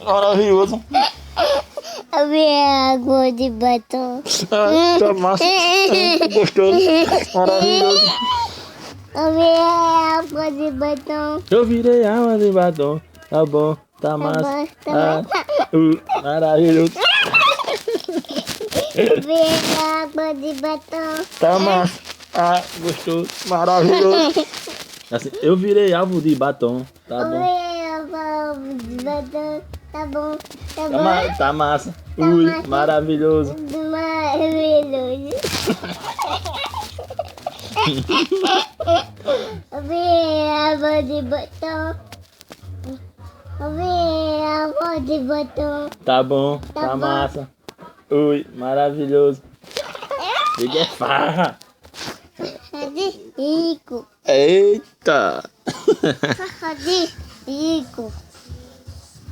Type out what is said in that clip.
Maravilhoso. Eu vi água de batom. Tá massa. Gostoso. Maravilhoso. Eu vi água de batom. Eu virei água de batom. Tá bom, tá massa. bom, tá Maravilhoso. Eu vi água de batom. Tá massa. Gostoso. Maravilhoso. Assim, eu virei alvo de batom. Tá Eu bom. vi água de batom. Tá bom, tá bom. Tá massa. Ui, maravilhoso. Maravilhoso. Eu vi água de batom. Eu vi água de batom. Tá bom, Tá tá bom. massa. Ui, maravilhoso. Liga é farra. De rico. Eita. De rico.